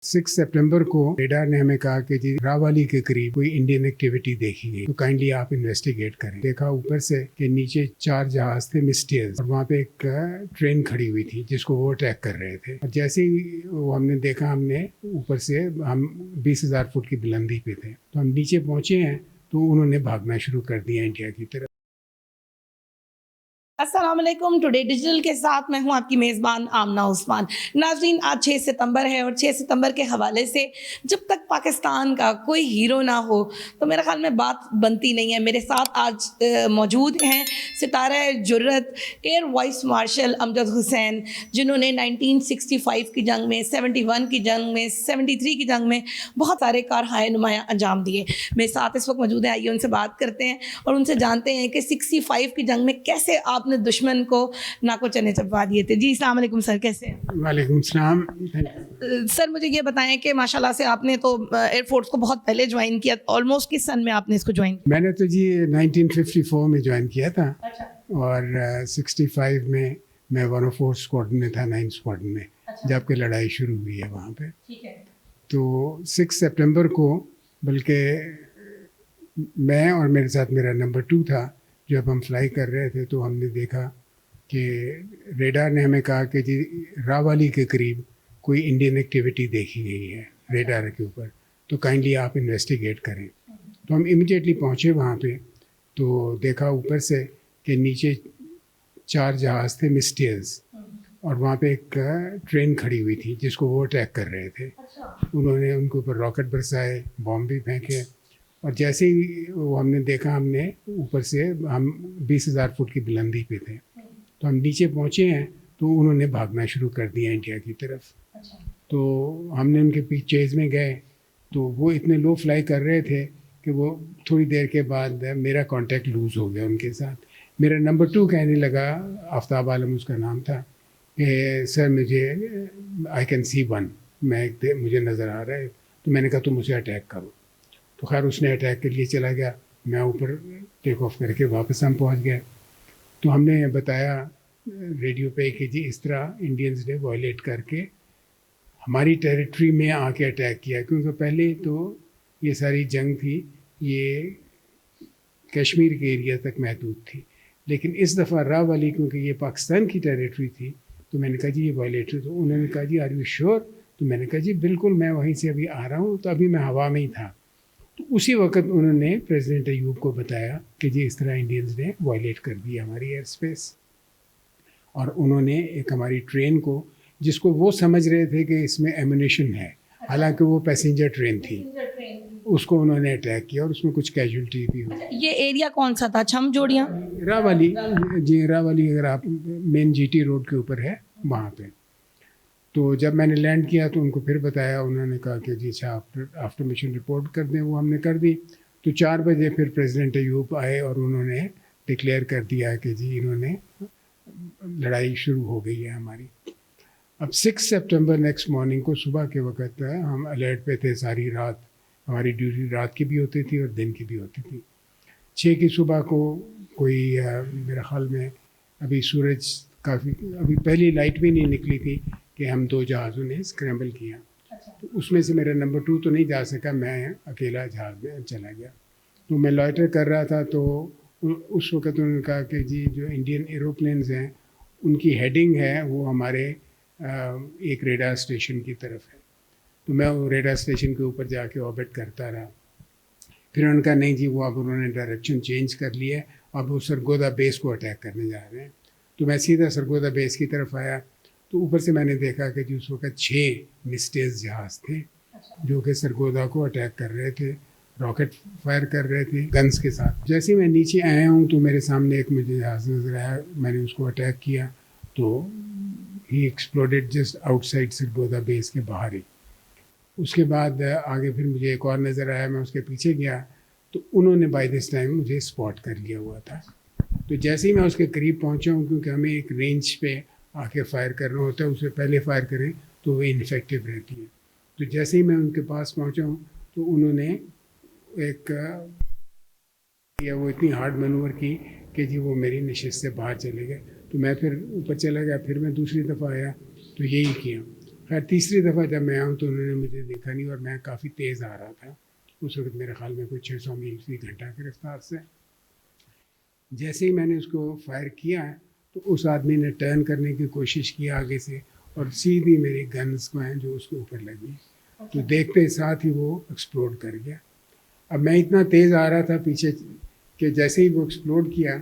6 सितंबर को रेडार ने हमें कहा कि जी रावाली के करीब कोई इंडियन एक्टिविटी देखी गई, तो काइंडली आप इन्वेस्टिगेट करें। देखा ऊपर से कि नीचे 4 जहाज थे मिस्टियर्स और वहाँ पे एक ट्रेन खड़ी हुई थी जिसको वो अटैक कर रहे थे। और जैसे ही वो हमने देखा, हमने ऊपर से हम 20,000 फुट की बुलंदी पे थे, तो हम नीचे पहुंचे हैं तो उन्होंने भागना शुरू कर दिया इंडिया की तरफ। अस्सलाम वालेकुम। टुडे डिजिटल के साथ मैं हूं आपकी मेज़बान आमना उस्मान। नाज़रीन, आज 6 सितंबर है और 6 सितंबर के हवाले से जब तक पाकिस्तान का कोई हीरो ना हो तो मेरे ख़्याल में बात बनती नहीं है। मेरे साथ आज मौजूद हैं Sitara Jurrat air vice marshal Amjad Hussain, जिन्होंने 1965 की जंग में, 71 की जंग में, 73 की जंग में बहुत सारे कारहाए नुमाया अंजाम दिए। मेरे साथ इस वक्त मौजूद हैं, आइए उनसे बात करते हैं और उनसे जानते हैं कि 65 की जंग में कैसे आपने दुश्मन को नाको चने चबवा दिए थे। जी, अस्सलाम वालेकुम सर, कैसे हैं? वालेकुम सलाम। सर, मुझे ये बताएं कि माशाल्लाह से आपने तो एयरफोर्स को बहुत पहले ज्वाइन किया। ऑलमोस्ट किस सन में आपने इसको ज्वाइन किया? मैंने तो जी 1954 में ज्वाइन किया था। अच्छा। और 65 में मैं 104 स्क्वाड्रन में था, 9 स्क्वाड्रन में। अच्छा। जबकि लड़ाई शुरू हुई है वहाँ पे। ठीक है। तो 6 सितंबर को, बल्कि मैं और मेरे साथ मेरा नंबर 2 था, जब हम फ्लाई कर रहे थे तो हमने देखा कि रेडार ने हमें कहा कि जी रावाली के करीब कोई इंडियन एक्टिविटी देखी गई है रेडार के ऊपर, तो काइंडली आप इन्वेस्टिगेट करें। तो हम इमीडिएटली पहुँचे वहाँ पे, तो देखा ऊपर से कि नीचे 4 जहाज थे मिस्टियर्स और वहाँ पे एक ट्रेन खड़ी हुई थी जिसको वो अटैक कर रहे थे। अच्छा। उन्होंने उनके ऊपर रॉकेट बरसाए, बॉम्ब भी फेंके और जैसे ही वो हमने देखा, हमने ऊपर से हम 20,000 फुट की बुलंदी पे थे, तो हम नीचे पहुँचे हैं तो उन्होंने भागना शुरू कर दिया इंडिया की तरफ। अच्छा। तो हमने उनके पीछे में गए तो वो इतने लो फ्लाई कर रहे थे कि वो थोड़ी देर के बाद मेरा कांटेक्ट लूज़ हो गया उनके साथ। मेरा नंबर 2 कहने लगा, आफ्ताब आलम उसका नाम था, कि सर मुझे आई कैन सी वन, मुझे नज़र आ रहा है। तो मैंने कहा तुम उसे अटैक करो। तो खैर उसने अटैक के लिए चला गया, मैं ऊपर टेक ऑफ करके वापस हम पहुंच गए। तो हमने बताया रेडियो पे कि जी इस तरह इंडियंस ने वायलेट करके हमारी टेरिटरी में आके अटैक किया, क्योंकि पहले तो ये सारी जंग थी, ये कश्मीर के एरिया तक महदूद थी, लेकिन इस दफ़ा रावाली क्योंकि ये पाकिस्तान की टेरिटरी थी, तो मैंने कहा जी ये वायलेटर। तो उन्होंने कहा जी आर यू श्योर? तो मैंने कहा जी बिल्कुल, मैं वहीं से अभी आ रहा हूँ। तो अभी मैं हवा में ही था। तो उसी वक्त उन्होंने प्रेसिडेंट अयूब को बताया कि जी इस तरह इंडियंस ने वायलेट कर दिया हमारी एयर स्पेस, और उन्होंने एक हमारी ट्रेन को, जिसको वो समझ रहे थे कि इसमें एमुनेशन है, हालांकि वो पैसेंजर ट्रेन थी, उसको उन्होंने अटैक किया और उसमें कुछ कैजुअल्टी भी हुई। ये एरिया कौन सा था? छम जोड़ियाँ? रावाली जी, रावाली अगर आप मेन जीटी रोड के ऊपर है वहाँ पे। तो जब मैंने लैंड किया तो उनको फिर बताया, उन्होंने कहा कि जी अच्छा आफ्टर मिशन रिपोर्ट कर दें। वो हमने कर दी। तो 4 बजे फिर प्रेसिडेंट अयूब आए और उन्होंने डिक्लेयर कर दिया कि जी इन्होंने लड़ाई शुरू हो गई है हमारी। अब 6 सितंबर नेक्स्ट मॉर्निंग को सुबह के वक्त हम अलर्ट पे थे सारी रात। हमारी ड्यूटी रात की भी होती थी और दिन की भी होती थी। 6 की सुबह को कोई मेरे ख्याल में अभी सूरज काफ़ी, अभी पहली लाइट भी नहीं निकली थी कि हम 2 जहाज़ों ने स्क्रैम्बल किया। अच्छा। तो उसमें से मेरा नंबर 2 तो नहीं जा सका, मैं अकेला जहाज़ में चला गया। तो मैं लॉइटर कर रहा था, तो उस वक्त उन्होंने कहा कि जी जो इंडियन एरोप्लेन्स हैं उनकी हेडिंग है वो हमारे एक रेडार स्टेशन की तरफ है। तो मैं वो रेडार स्टेशन के ऊपर जाके ऑर्बिट करता रहा। फिर उन्होंने कहा नहीं जी, वो अब उन्होंने डायरेक्शन चेंज कर लिया है, अब वो सरगोदा बेस को अटैक करने जा रहे हैं। तो मैं सीधा सरगोदा बेस की तरफ आया। तो ऊपर से मैंने देखा कि जी उस वक्त 6 मिस्टेज जहाज़ थे जो कि सरगोदा को अटैक कर रहे थे, रॉकेट फायर कर रहे थे गन्स के साथ। जैसे ही मैं नीचे आया हूँ तो मेरे सामने एक मुझे जहाज़ नज़र आया, मैंने उसको अटैक किया तो ही exploded just outside Sargodha base के बाहर ही। उसके बाद आगे फिर मुझे एक और नज़र आया, मैं उसके पीछे गया तो उन्होंने बाय दिस टाइम मुझे स्पॉट कर लिया हुआ था। तो जैसे ही मैं उसके करीब पहुंचा हूं, क्योंकि हमें एक रेंज पे आके फायर करना होता है, उसे पहले फायर करें तो वो इनफेक्टिव रहती है। तो जैसे ही मैं उनके पास पहुंचा हूं तो उन्होंने एक या वो इतनी हार्ड मैनूवर की कि जी वो मेरी नशिस्त से बाहर चले गए। तो मैं फिर ऊपर चला गया, फिर मैं दूसरी दफ़ा आया तो यही किया। खैर तीसरी दफ़ा जब मैं आऊँ तो उन्होंने मुझे देखा नहीं और मैं काफ़ी तेज़ आ रहा था। उस वक़्त मेरे ख़्याल में कोई 600 मील फ़ी घंटा की रफ़्तार से। जैसे ही मैंने उसको फायर किया तो उस आदमी ने टर्न करने की कोशिश की आगे से और सीधी मेरी गन्स को हैं जो उसके ऊपर लगी। तो देखते साथ ही वो एक्सप्लोड कर गया। अब मैं इतना तेज़ आ रहा था पीछे कि जैसे ही वो एक्सप्लोड किया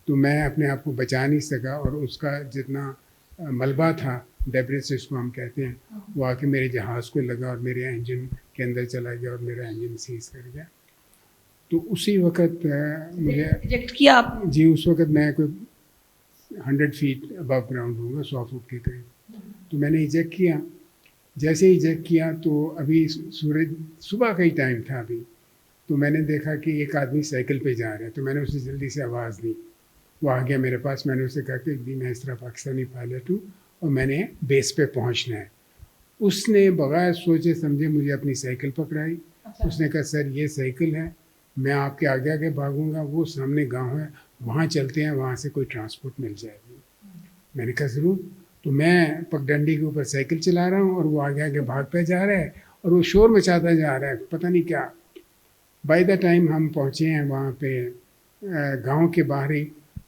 तो मैं अपने आप को बचा नहीं सका और उसका जितना मलबा था, डेब्रिस जिसको हम कहते हैं, वो आके मेरे जहाज़ को लगा और मेरे इंजन के अंदर चला गया और मेरा इंजन सीज कर गया। तो उसी वक़्त मुझे इजेक्ट किया आप? जी, उस वक़्त मैं कोई 100 फीट अबव ग्राउंड होऊंगा, 100 फुट के करीब। तो मैंने इजेक्ट किया। जैसे इजेक्ट किया तो अभी सूरज सुबह का ही टाइम था अभी, तो मैंने देखा कि एक आदमी साइकिल पे जा रहा है, तो मैंने उसे जल्दी से आवाज़ दी। वो आ गया मेरे पास। मैंने उसे कहा कि जी मैं इस तरह पाकिस्तानी पायलट हूँ और मैंने बेस पे पहुँचना है। उसने बगैर सोचे समझे मुझे अपनी साइकिल पकड़ाई। उसने कहा सर ये साइकिल है, मैं आपके आगे आगे भागूंगा, वो सामने गांव है, वहाँ चलते हैं, वहाँ से कोई ट्रांसपोर्ट मिल जाएगी। मैंने कहा ज़रूर। तो मैं पगडंडी के ऊपर साइकिल चला रहा हूँ और वो आगे आगे भागता जा रहा है और वो शोर मचाता जा रहा है, पता नहीं क्या। बाय द टाइम हम पहुँचे हैं वहाँ पे गांव के बाहर ही,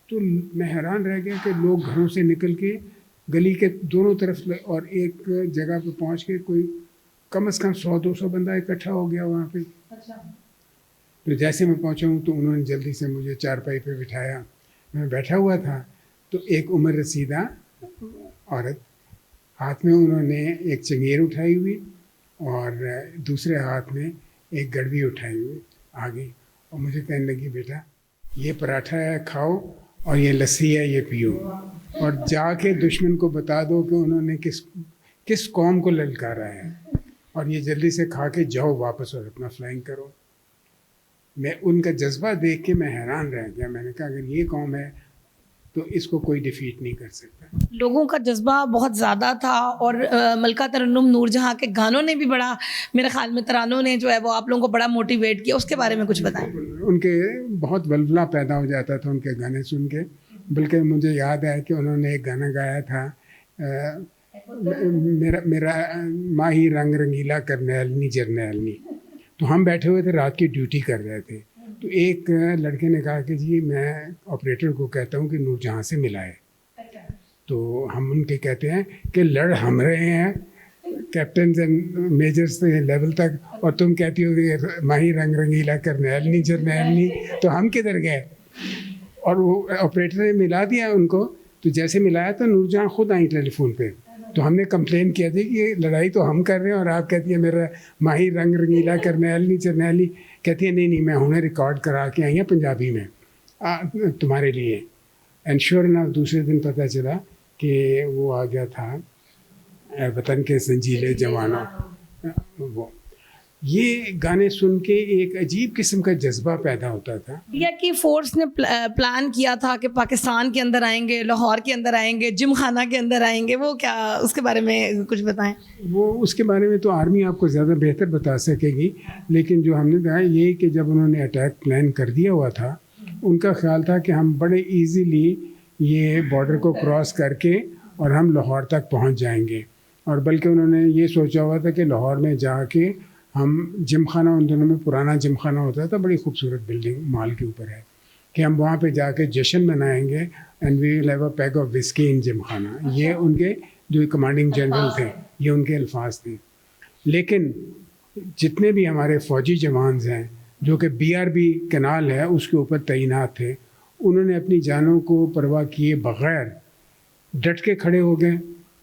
तो मैं हैरान रह गया कि लोग घरों से निकल के गली के दोनों तरफ और एक जगह पे पहुँच के कोई कम से कम 100-200 बंदा इकट्ठा हो गया वहाँ पे। तो जैसे मैं पहुँचा हूँ तो उन्होंने जल्दी से मुझे चारपाई पे बिठाया। मैं बैठा हुआ था तो एक उम्र रसीदा औरत, हाथ में उन्होंने एक चंगेर उठाई हुई और दूसरे हाथ में एक गड़वी उठाई हुई आ गई और मुझे कहने लगी बेटा ये पराठा है खाओ और ये लस्सी है ये पियो और जाके दुश्मन को बता दो कि उन्होंने किस कौम को ललकारा है और ये जल्दी से खा के जाओ वापस और अपना फ्लाइंग करो। मैं उनका जज्बा देख के मैं हैरान रह गया। मैंने कहा अगर ये कौम है तो इसको कोई डिफीट नहीं कर सकता। लोगों का जज्बा बहुत ज़्यादा था और मलका तरन्नुम नूरजहां के गानों ने भी बड़ा, मेरे ख्याल में तरानों ने जो है वो आप लोगों को बड़ा मोटिवेट किया, उसके बारे में कुछ बताएं। उनके बहुत वलवला पैदा हो जाता था उनके गाने सुन के। बल्कि मुझे याद है कि उन्होंने एक गाना गाया था मेरा माही रंग रंगीला करनैलनी जरनैलनी। तो हम बैठे हुए थे, रात की ड्यूटी कर रहे थे, तो एक लड़के ने कहा कि जी मैं ऑपरेटर को कहता हूँ कि नूरजहां से मिलाए। तो हम उनके कहते हैं कि लड़ हम रहे हैं कैप्टन एंड मेजर्स लेवल तक और तुम कहती हो कि माही रंग रंगीला करनैलनी जरनैलनी, तो हम किधर गए। और वो ऑपरेटर ने मिला दिया उनको। तो जैसे मिलाया तो नूरजहां खुद आई टेलीफोन पे। तो हमने कंप्लेन किया थी कि लड़ाई तो हम कर रहे हैं और आप कहती है मेरा माही रंग रंगीला करनैलनी जरनैलनी। कहती है नहीं मैं उन्हें रिकॉर्ड करा के आई हैं पंजाबी में तुम्हारे लिए। एंड श्योर इनफ दूसरे दिन पता चला कि वो आ गया था वतन के संजीले जवानों। वो ये गाने सुन के एक अजीब किस्म का जज्बा पैदा होता था। इंडिया की फोर्स ने प्लान किया था कि पाकिस्तान के अंदर आएंगे, लाहौर के अंदर आएंगे, जिम खाना के अंदर आएंगे, वो क्या उसके बारे में कुछ बताएं। वो उसके बारे में तो आर्मी आपको ज़्यादा बेहतर बता सकेगी, लेकिन जो हमने कहा ये कि जब उन्होंने अटैक प्लान कर दिया हुआ था, उनका ख्याल था कि हम बड़े ईजीली ये बॉर्डर को क्रॉस करके और हम लाहौर तक पहुँच जाएंगे। और बल्कि उन्होंने ये सोचा हुआ था कि लाहौर में जाके हम जिम खाना, उन दिनों में पुराना जिम खाना होता था, बड़ी खूबसूरत बिल्डिंग माल के ऊपर है, कि हम वहाँ पे जाके जश्न मनाएंगे and we will have a peg of whisky in gymkhana. ये उनके जो कमांडिंग जनरल थे, ये उनके अल्फाज थे। लेकिन जितने भी हमारे फ़ौजी जवान हैं जो कि BRB कैनाल है उसके ऊपर तैनात थे, उन्होंने अपनी जानों को परवाह किए बग़ैर डट के खड़े हो गए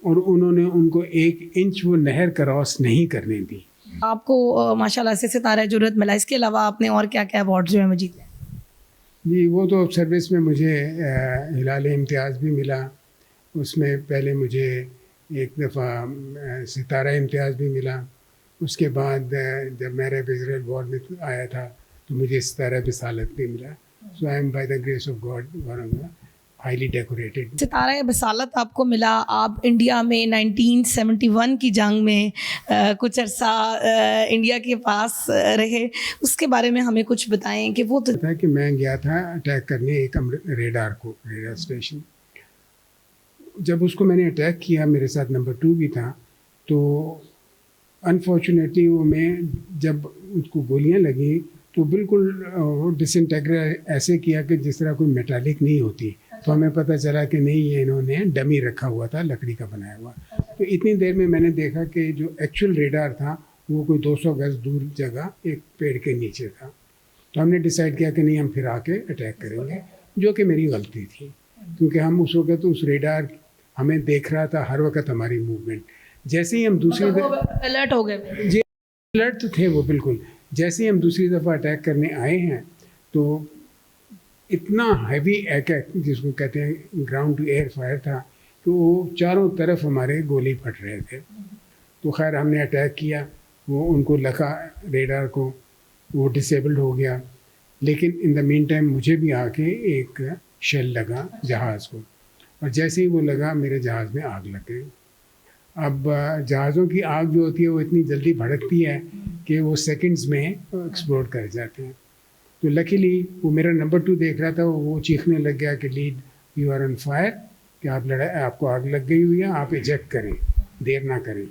और उन्होंने उनको 1 इंच वो नहर क्रॉस नहीं करने दी। आपको माशाल्लाह से सितारा जुर्रत मिला, इसके अलावा आपने और क्या क्या अवार्ड जो है मुझे जीते? जी वो तो सर्विस में मुझे हिलाल इम्तियाज़ भी मिला। उसमें पहले मुझे एक दफ़ा सितारा इम्तियाज़ भी मिला। उसके बाद जब मेरे इजराइल वॉर में आया था तो मुझे सितारा बिसालत भी मिला। So I am by the grace of God highly decorated. Sitara Basalat आपको मिला। आप इंडिया में 1971 की जंग में कुछ अरसा इंडिया के पास रहे, उसके बारे में हमें कुछ बताएं कि वो था कि मैं गया था अटैक करने एक रेडार स्टेशन। जब उसको मैंने अटैक किया, मेरे साथ नंबर 2 भी था, तो अनफॉर्चुनेटली वो मैं जब उसको गोलियां लगी तो बिल्कुल डिसइंटेग्रेट ऐसे किया कि जिस तरह कोई मेटालिक नहीं होती। तो हमें पता चला कि नहीं, ये इन्होंने डमी रखा हुआ था, लकड़ी का बनाया हुआ। तो इतनी देर में मैंने देखा कि जो एक्चुअल रेडार था वो कोई 200 गज दूर जगह एक पेड़ के नीचे था। तो हमने डिसाइड किया कि नहीं, हम फिर आके अटैक करेंगे, जो कि मेरी गलती थी, क्योंकि हम उस वक्त उस रेडार हमें देख रहा था हर वक्त हमारी मूवमेंट। जैसे ही हम दूसरी अलर्ट हो गए जी, अलर्ट तो थे वो बिल्कुल। जैसे ही हम दूसरी दफ़ा अटैक करने आए हैं तो इतना हैवी अटैक, जिसको कहते हैं ग्राउंड टू एयर फायर था, कि वो चारों तरफ हमारे गोली फट रहे थे। तो खैर हमने अटैक किया, वो उनको लगा रेडार को, वो डिसेबल्ड हो गया। लेकिन इन द मीन टाइम मुझे भी आके एक शेल लगा जहाज़ को, और जैसे ही वो लगा मेरे जहाज़ में आग लग गई। अब जहाज़ों की आग जो होती है वो इतनी जल्दी भड़कती है कि वो सेकंड्स में एक्सप्लोड कर जाते हैं। तो लकीली वो मेरा नंबर 2 देख रहा था, वो चीखने लग गया कि lead, you are on fire, कि आपको आग लग गई हुई है, आप इजेक्ट करें, देर ना करें।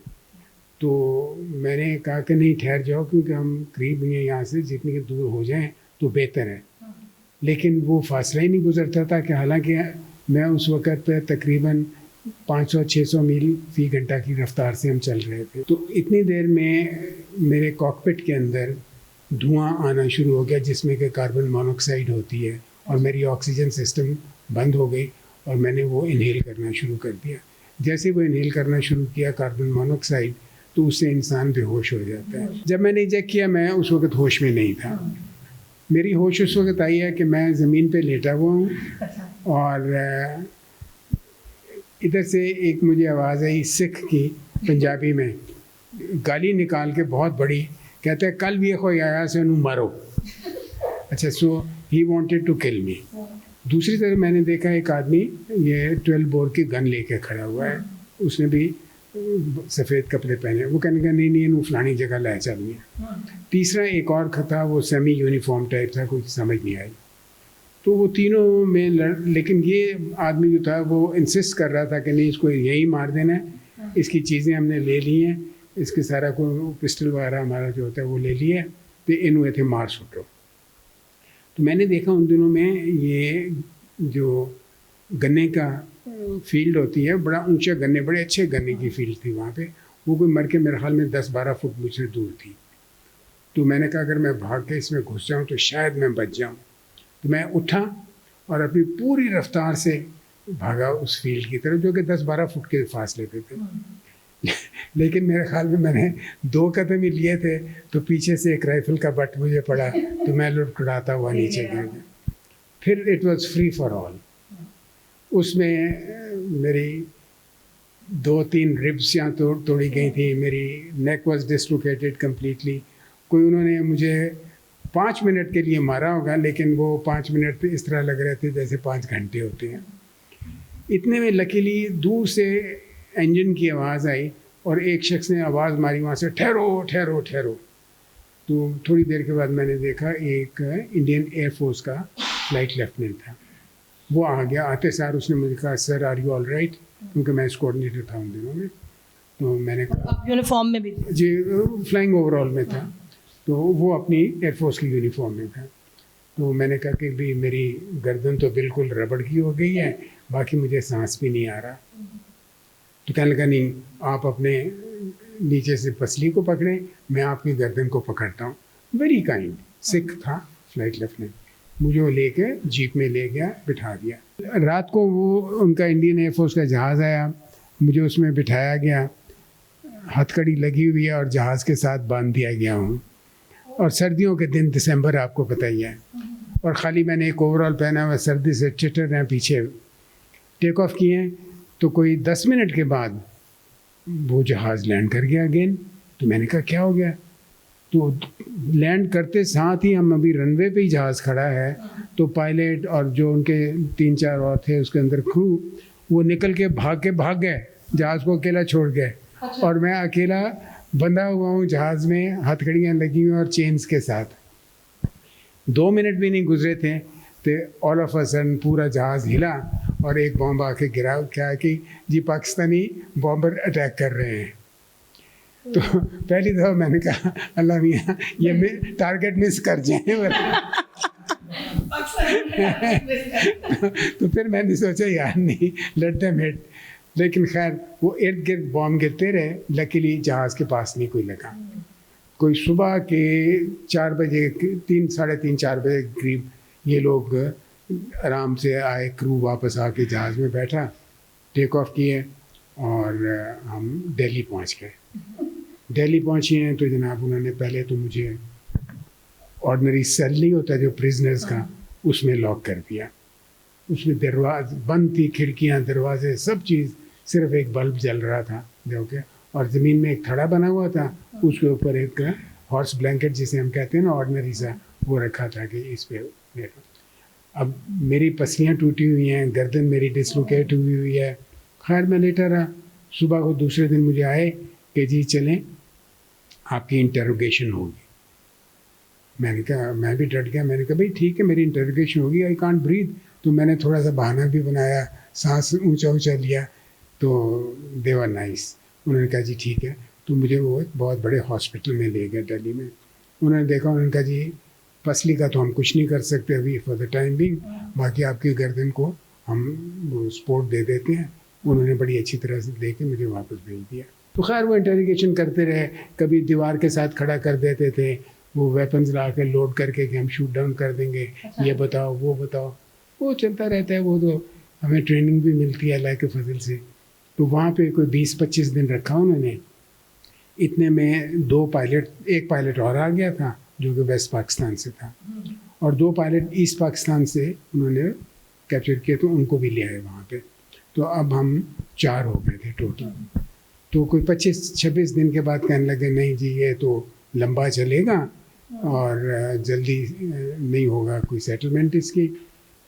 तो मैंने कहा कि नहीं, ठहर जाओ, क्योंकि हम करीब ही हैं यहाँ से, जितनी दूर हो जाएं तो बेहतर है। लेकिन वो फासला ही नहीं गुजरता था, कि हालांकि मैं उस वक़्त तकरीबन 500-600 मील फ़ी घंटा की रफ्तार से हम चल रहे थे। तो इतनी देर में मेरे कॉकपिट के अंदर धुआं आना शुरू हो गया, जिसमें कि कार्बन मोनोऑक्साइड होती है, और मेरी ऑक्सीजन सिस्टम बंद हो गई और मैंने वो इनहेल करना शुरू कर दिया। जैसे वो इनहेल करना शुरू किया कार्बन मोनोऑक्साइड, तो उससे इंसान बेहोश हो जाता है। जब मैंने इजेक्ट किया, मैं उस वक्त होश में नहीं था। मेरी होश उस वक्त आई है कि मैं ज़मीन पे लेटा हुआ हूँ, और इधर से एक मुझे आवाज़ आई सिख की, पंजाबी में, गाली निकाल के बहुत बड़ी, कहते हैं कल भी कोई आया से उन्हें मारो। अच्छा, सो ही वांटेड टू किल मी। दूसरी तरफ मैंने देखा एक आदमी ये 12 बोर की गन लेके खड़ा हुआ है, उसने भी सफ़ेद कपड़े पहने। वो कहने का नहीं नहीं, इन्हों फलानी जगह लै चलनी है। तीसरा एक और था, वो सेमी यूनिफॉर्म टाइप था, कुछ समझ नहीं आई। तो वो तीनों में लेकिन ये आदमी जो था वो इंसिस्ट कर रहा था कि नहीं, इसको यही मार देना है, इसकी चीज़ें हमने ले ली हैं, इसके सारा को पिस्टल वगैरह हमारा जो होता है वो ले लिया है, तो इन थे मार सुटो। तो मैंने देखा उन दिनों में ये जो गन्ने का फील्ड होती है, बड़ा ऊंचा गन्ने, बड़े अच्छे गन्ने की फील्ड थी वहाँ पे। वो कोई मर के मेरे ख्याल में 10-12 फुट मुझसे दूर थी। तो मैंने कहा अगर मैं भाग के इसमें घुस जाऊँ तो शायद मैं बच जाऊँ। तो मैं उठा और अपनी पूरी रफ्तार से भागा उस फील्ड की तरफ, जो कि 10-12 फुट के फासले पे थे। लेकिन मेरे ख्याल में मैंने 2 कदम ही लिए थे तो पीछे से एक राइफल का बट मुझे पड़ा, तो मैं लुढ़कुढ़ाता हुआ नीचे गिर गया। फिर it was free for all. उसमें मेरी 2-3 रिब्स यहाँ तोड़ी गई थी, मेरी नेक वाज डिसलोकेटेड कम्प्लीटली। कोई उन्होंने मुझे 5 मिनट के लिए मारा होगा, लेकिन वो 5 मिनट इस तरह लग रहे थे जैसे 5 घंटे होते हैं। इतने में लकीली दूर से इंजन की आवाज़ आई और एक शख्स ने आवाज़ मारी वहाँ से, ठहरो ठहरो ठहरो। तो थोड़ी देर के बाद मैंने देखा एक इंडियन एयरफोर्स का फ्लाइट लेफ्टिनेंट था। वो आ गया, आते सार उसने मुझे कहा sir are you all right, क्योंकि मैं कोऑर्डिनेटर था उन दिनों में। तो मैंने कहा यूनिफॉर्म में भी जी, फ्लाइंग ओवरऑल में था, तो वो अपनी एयरफोर्स की यूनिफॉर्म में था। तो मैंने कहा कि भाई मेरी गर्दन तो बिल्कुल रबड़ की हो गई है, बाकी मुझे सांस भी नहीं आ रहा। तो कहने लगा नहीं, आप अपने नीचे से पसली को पकड़ें, मैं आपकी गर्दन को पकड़ता हूँ। वेरी काइंड सिख था फ्लाइट लेफ्टिनेंट। मुझे वो लेके जीप में ले गया, बिठा दिया। रात को वो उनका इंडियन एयरफोर्स का जहाज़ आया, मुझे उसमें बिठाया गया, हथकड़ी लगी हुई है और जहाज़ के साथ बांध दिया गया हूँ। और सर्दियों के दिन, दिसंबर आपको पता ही है, और ख़ाली मैंने एक ओवरऑल पहना हुआ, सर्दी से चिटर रहे पीछे। टेक ऑफ किए तो कोई 10 मिनट के बाद वो जहाज़ लैंड कर गया अगेन। तो मैंने कहा क्या हो गया? तो लैंड करते साथ ही, हम अभी रनवे पे ही जहाज़ खड़ा है, तो पायलट और जो उनके 3-4 और थे उसके अंदर क्रू, वो निकल के भाग गए, जहाज़ को अकेला छोड़ गए। और मैं अकेला बंधा हुआ हूँ जहाज़ में, हथकड़ियाँ लगी हुई और चेन्स के साथ। 2 मिनट भी नहीं गुजरे थे तो ऑल ऑफ अ सडन पूरा जहाज़ हिला और एक बॉम्ब आके गिरा। क्या कि जी पाकिस्तानी बॉम्बर अटैक कर रहे हैं। तो पहली दफ़ा मैंने कहा अल्लाह मियाँ ये टारगेट मिस कर जाए। तो फिर मैंने सोचा यार नहीं, लेट देम हिट। लेकिन खैर वो इर्द गिर्द बॉम्ब गिरते रहे, लकीली जहाज़ के पास नहीं कोई लगा। कोई सुबह के 4 बजे, 3, साढ़े 3, 4 बजे करीब ये लोग आराम से आए, क्रू वापस आके जहाज़ में बैठा, टेक ऑफ किए और हम दिल्ली पहुंच गए। दिल्ली पहुंचे हैं तो जनाब उन्होंने पहले तो मुझे ऑर्डिनरी सेल नहीं होता जो प्रिजनर्स का, उसमें लॉक कर दिया। उसमें दरवाजे बंद थी, खिड़कियां, दरवाजे, सब चीज़, सिर्फ एक बल्ब जल रहा था जो कि, और ज़मीन में एक थड़ा बना हुआ था, उसके ऊपर एक हॉर्स ब्लैंकेट जिसे हम कहते हैं ना ऑर्डिनरी सा, वो रखा था कि इस पे लेटो। अब मेरी पसलियाँ टूटी हुई हैं, गर्दन मेरी डिसलोकेट हुई है। खैर मैं लेटा रहा। सुबह को दूसरे दिन मुझे आए कि जी चलें, आपकी इंटरोगेशन होगी। मैंने कहा, मैं भी डट गया। मैंने कहा भाई ठीक है, मेरी इंटरोगेशन होगी, आई कांट ब्रीथ। तो मैंने थोड़ा सा बहाना भी बनाया, सांस ऊंचा ऊंचा लिया, तो दे वर नाइस। उन्होंने कहा जी ठीक है। तो मुझे वो एक बहुत बड़े हॉस्पिटल में ले गए दिल्ली में। उन्होंने देखा, उन्होंने कहा जी पसली का तो हम कुछ नहीं कर सकते अभी फॉर द टाइम बिंग, बाकी आपकी गर्दन को हम सपोर्ट दे देते हैं। उन्होंने बड़ी अच्छी तरह से दे के मुझे वापस भेज दिया। तो खैर वो इंटरोगेशन करते रहे, कभी दीवार के साथ खड़ा कर देते थे, वो वेपन्स ला के लोड करके कि हम शूट डाउन कर देंगे, ये बताओ वो बताओ, वो चलता रहता है। वो तो हमें ट्रेनिंग भी मिलती है अल्लाह के फजल से। तो वहाँ पे कोई 20-25 दिन रखा उन्होंने। इतने में 2 पायलट, एक पायलट और आ गया था जो कि वेस्ट पाकिस्तान से था, और 2 पायलट ईस्ट पाकिस्तान से उन्होंने कैप्चर किए, तो उनको भी ले आए वहाँ पे। तो अब हम 4 हो गए थे टोटल। तो कोई 25-26 दिन के बाद कहने लगे नहीं जी ये तो लंबा चलेगा और जल्दी नहीं होगा कोई सेटलमेंट इसकी,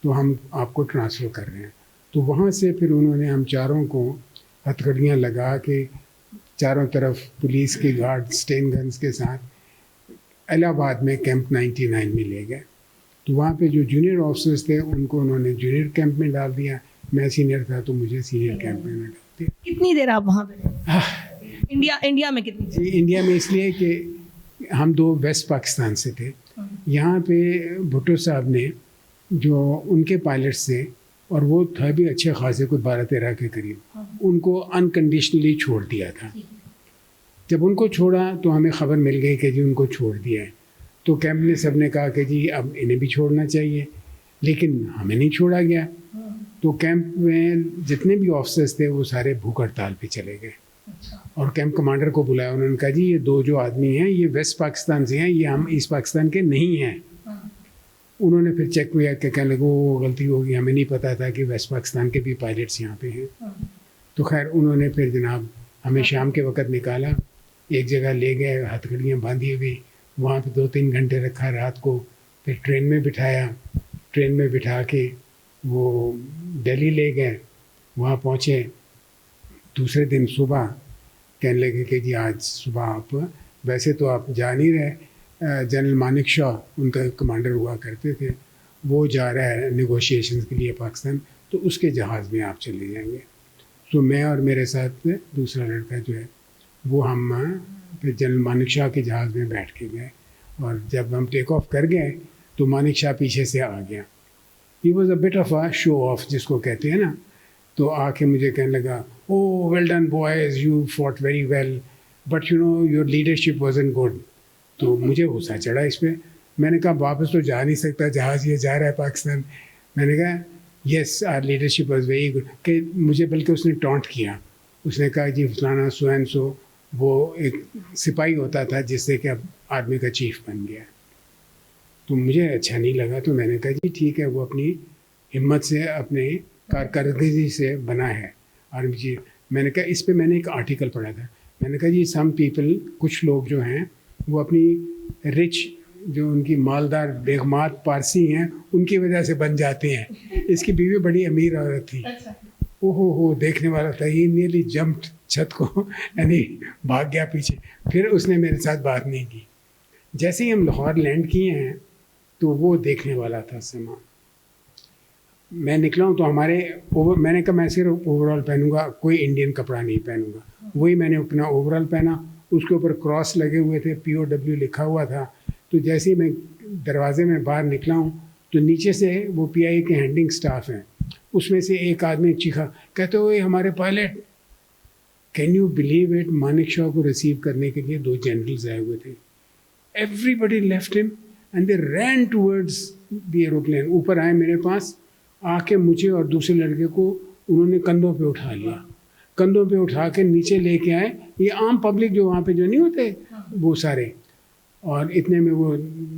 तो हम आपको ट्रांसफ़र कर रहे हैं। तो वहाँ से फिर उन्होंने हम चारों को हथकड़ियाँ लगा के चारों तरफ पुलिस के गार्ड स्टेन गन्स के साथ इलाहाबाद में कैंप 99 में ले गए। तो वहाँ पे जो जूनियर ऑफिसर्स थे उनको उन्होंने जूनियर कैंप में डाल दिया। मैं सीनियर था तो मुझे सीनियर कैंप में डाल दिया। कितनी देर आप वहाँ पे रहे? इंडिया में कितनी देर? जी इंडिया में इसलिए कि हम 2 वेस्ट पाकिस्तान से थे। यहाँ पे भुट्टो साहब ने जो उनके पायलट्स थे, और वो था भी अच्छे खासे, कोई 12-13 के करीब, उनको अनकंडीशनली छोड़ दिया था। जब उनको छोड़ा तो हमें ख़बर मिल गई कि जी उनको छोड़ दिया है। तो कैंप ने सब ने कहा कि जी अब इन्हें भी छोड़ना चाहिए, लेकिन हमें नहीं छोड़ा गया। तो कैंप में जितने भी ऑफिसर्स थे वो सारे भूख हड़ताल पे चले गए, और कैंप कमांडर को बुलाया। उन्होंने कहा जी ये 2 जो आदमी हैं ये वेस्ट पाकिस्तान से हैं, ये हम ईस्ट पाकिस्तान के नहीं हैं। उन्होंने फिर चेक किया कि कहने लगे वो गलती होगी, हमें नहीं पता था कि वेस्ट पाकिस्तान के भी पायलट्स यहाँ पे हैं। तो खैर उन्होंने फिर जनाब हमें शाम के वक़्त निकाला, एक जगह ले गए, हथकड़ियाँ बांधी हुई, वहाँ पे 2-3 घंटे रखा रात को। फिर ट्रेन में बिठाया, ट्रेन में बिठा के वो दिल्ली ले गए। वहाँ पहुँचे, दूसरे दिन सुबह कहने लगे कि जी आज सुबह आप, वैसे तो आप जा नहीं रहे, जनरल मानिक शाह उनका कमांडर हुआ करते थे, वो जा रहा है नेगोशिएशंस के लिए पाकिस्तान, तो उसके जहाज़ में आप चले जाएंगे। तो मैं और मेरे साथ दूसरा लड़का जो है वो हम फिर जनरल मानिक शाह के जहाज़ में बैठ के गए, और जब हम टेक ऑफ कर गए तो मानिक शाह पीछे से आ गया। He was a bit of a show off जिसको कहते हैं ना। तो आके मुझे कहने लगा, oh well done boys, you fought very well, but you know your leadership wasn't good. तो मुझे गुस्सा चढ़ा इस पर। मैंने कहा वापस तो जा नहीं सकता, जहाज़ ये जा रहा है पाकिस्तान। मैंने कहा yes our leadership was very good, कि मुझे बल्कि उसने टॉन्ट किया। उसने कहा जी फलाना सो एंड सो वो एक सिपाही होता था जिससे कि अब आर्मी का चीफ बन गया। तो मुझे अच्छा नहीं लगा। तो मैंने कहा जी ठीक है, वो अपनी हिम्मत से, अपने कारकर्दगी से बना है आर्मी चीफ। मैंने कहा इस पे मैंने एक आर्टिकल पढ़ा था। मैंने कहा जी सम पीपल, कुछ लोग जो हैं वो अपनी रिच, जो उनकी मालदार बेगमात पारसी हैं, उनकी वजह से बन जाते हैं। इसकी बीवी बड़ी अमीर औरत थी। ओहो हो, देखने वाला था, ये नियरली जंप्ड छत को, यानी भाग गया पीछे। फिर उसने मेरे साथ बात नहीं की। जैसे ही हम लाहौर लैंड किए हैं तो वो देखने वाला था समा। मैं निकला हूँ तो मैंने कहा मैं सिर्फ ओवरऑल पहनूंगा, कोई इंडियन कपड़ा नहीं पहनूंगा। वही मैंने अपना ओवरऑल पहना उसके ऊपर क्रॉस लगे हुए थे, POW लिखा हुआ था। तो जैसे ही मैं दरवाजे में बाहर निकला हूँ तो नीचे से वो PIA के हैंडिंग स्टाफ हैं, उसमें से एक आदमी चीखा, कहते हुए हमारे pilot. Can you believe it, Manik Shaw को रिसीव करने के लिए 2 जनरल्स आए हुए थे। Everybody left him and they rain towards the aeroplane. ऊपर आए मेरे पास, आके मुझे और दूसरे लड़के को उन्होंने कंधों पे उठा लिया, कंधों पे उठा के नीचे लेके आए। ये आम पब्लिक जो वहाँ पे जो नहीं होते वो सारे, और इतने में वो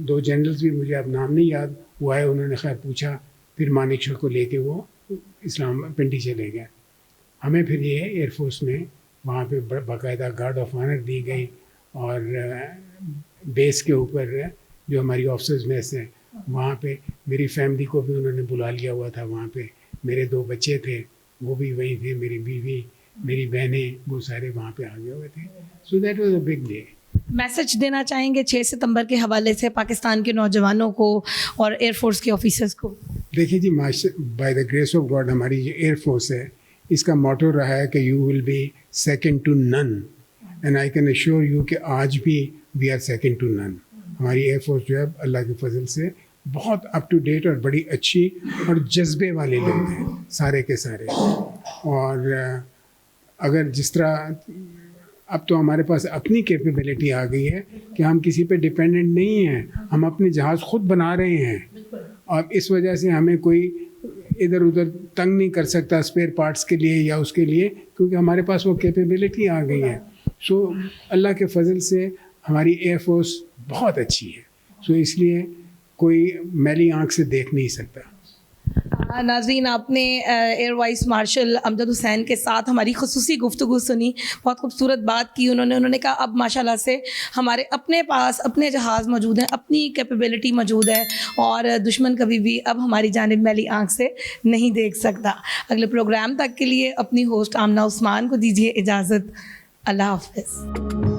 2 जनरल्स भी, मुझे अब नाम नहीं याद, वो आए, उन्होंने खैर पूछा, फिर मानिक शॉ को लेके वो इस्लाम पिंडी चले गए। हमें फिर ये एयरफोर्स में वहाँ पे बाकायदा गार्ड ऑफ ऑनर दी गई, और बेस के ऊपर जो हमारी ऑफिसर्स मेस है वहाँ पे मेरी फैमिली को भी उन्होंने बुला लिया हुआ था। वहाँ पे मेरे 2 बच्चे थे, वो भी वहीं थे, मेरी बीवी, मेरी बहनें, वो सारे वहाँ पे आ गए हुए थे। So that was a big day. Message देना चाहेंगे 6 सितंबर के हवाले से पाकिस्तान के नौजवानों को और एयरफोर्स के ऑफिसर्स को? देखिए जी, by the grace of God हमारी जो एयरफोर्स है, इसका मोटो रहा है कि you will be second to none, and I can assure you कि आज भी we are second to none. हमारी एयरफोर्स जो है अल्लाह के फजल से बहुत अप टू डेट और बड़ी अच्छी और जज्बे वाले लोग हैं सारे के सारे। और अगर जिस तरह अब तो हमारे पास अपनी कैपेबिलिटी आ गई है कि हम किसी पे डिपेंडेंट नहीं हैं, हम अपने जहाज़ खुद बना रहे हैं, और इस वजह से हमें कोई इधर उधर तंग नहीं कर सकता स्पेयर पार्ट्स के लिए या उसके लिए, क्योंकि हमारे पास वो कैपेबिलिटी आ गई है। सो अल्लाह के फजल से हमारी एयरफोर्स बहुत अच्छी है। सो इसलिए कोई मैली आंख से देख नहीं सकता। नाज़रीन, आपने air vice marshal Amjad Hussain के साथ हमारी खुसूसी गुफ्तगू सुनी, बहुत खूबसूरत बात की उन्होंने कहा अब माशाल्लाह से हमारे अपने पास अपने जहाज़ मौजूद हैं, अपनी कैपेबिलिटी मौजूद है, और दुश्मन कभी भी अब हमारी जानिब मैली आंख से नहीं देख सकता। अगले प्रोग्राम तक के लिए अपनी होस्ट आमना उस्मान को दीजिए इजाज़त। अल्लाह हाफ़िज़।